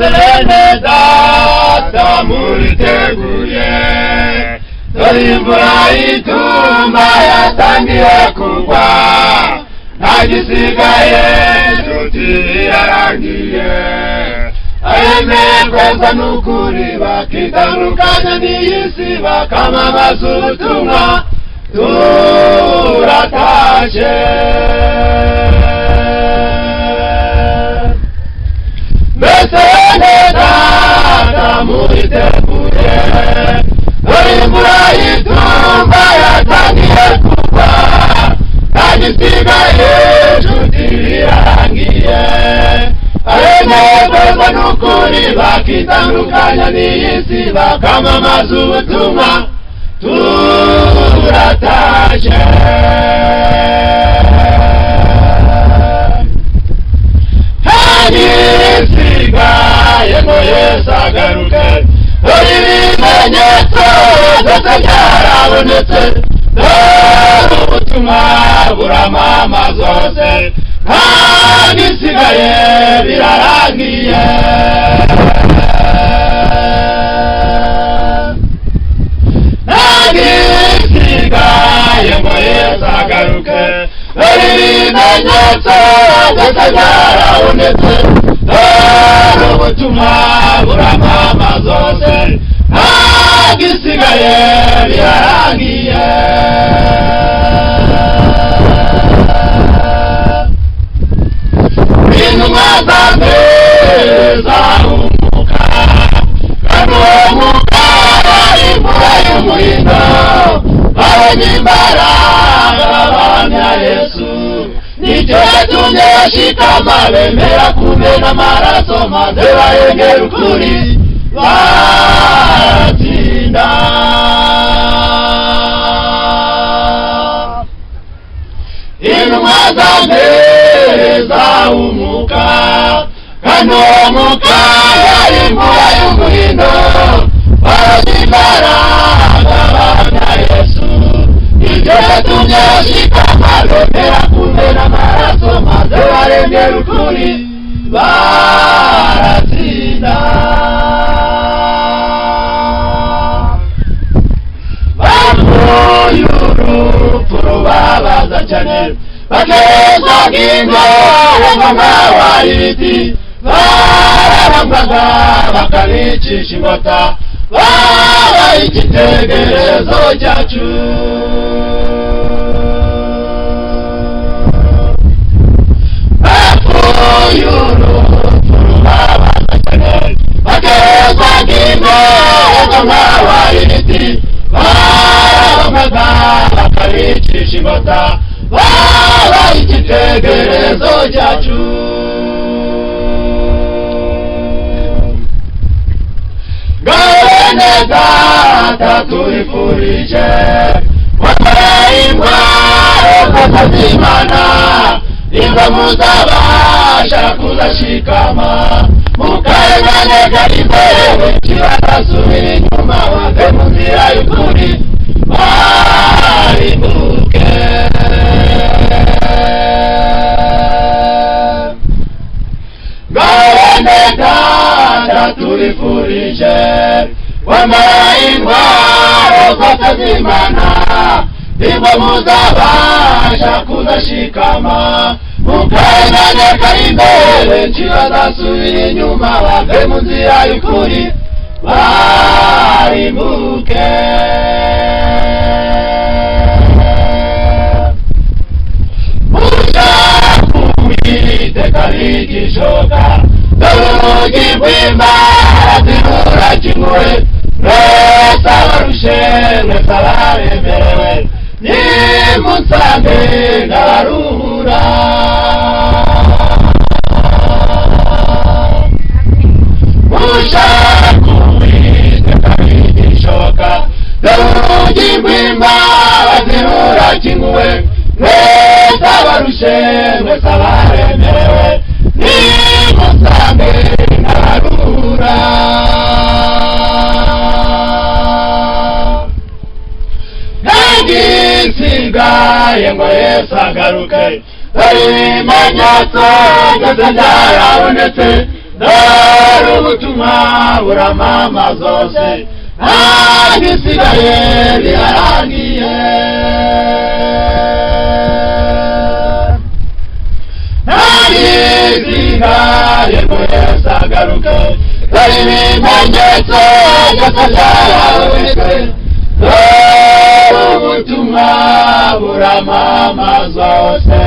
Mbese data muriteguye, dore imvura y'itumba yatangiye kugwa, nta gisigaye nshuti irarangiye. Abemerwa n'ukuri bakitandukanya n'iyi si bakamamaza ubutumwa, turatashye. Mbese data muriteguye, dore imvura y'itumba yatangiye kugwa, nta gisigaye nshuti irarangiye. Abemerwa n'ukuri bakitandukanya n'iyi si bakamamaza ubutumwa, turatashye. Igisigaye ngo Yesu agaruke, dore ibimenyetso byose byarabonetse, dore ubutumwa buramamaza hose, nta gisigaye birarangiye. Nta gisigaye ngo Yesu agaruke, dore ibimenyetso byose byarabonetse, dore ubutumwa buramamaza hose, nta gisigaye birarangiye. Intumwa za mbere zahumuka, kandi uwo mwuka ari imvura y'umuhindo, babonye imbaraga bahamya Yesu, nicyo yatumye bashikama bemera kumena amaraso, maze barengera ukuri baratsinda. Intumwa za mbere zahumuka, kandi uwo mwuka ari imvura y'umuhindo, babonye imbaraga bahamya Yesu, nicyo yatumye bashikama bemera kumena amaraso, maze barengera ukuri baratsinda. Bapfuye urupfu rubabaza cyane, bakezaga ingoro nk'amahwa y'ibiti, barabambwaga bakabicisha inkota, babaye icyitegererezo cyacu. Bapfuye urupfu rubabaza cyane, bakezaga ingoro nk'amahwa y'ibiti, barabambwaga bakabicisha inkota, babaye icyitegererezo cyacu. Bene data tubifurije, mwambaye intwaro zose z'Imana, nimba muzabasha kuzashikama, mukarenganega imbere, benshi bazasubira inyuma, bave mu nzira y'ukuri barimbuke. Bene data tubifurije, mwambaye intwaro zose z'Imana, nimba muzabasha kuzashikama, mukarenganega imbere, benshi bazasubira inyuma, bave mu nzira y'ukuri barimbuke. Uwiteka n'igishoka, dore urugi rw'imbabazi rurakinguye, mwese abarushe mwese abaremerewe, nimunsange ndabaruhura. Ushaka Uwiteka n'igishoka, dore urugi rw'imbabazi rurakinguye, mwese abarushe mwese abaremerewe, nimunsange ndabaruhura. Igisigaye ngo Yesu agaruke, dore ibimenyetso byose byarabonetse, dore ubutumwa buramama zose nta gisigaye birarangiye. Nta gisigaye ngo Yesu agaruke, dore ibimenyetso byose byarabonetse, dore ubutumwa buramama zose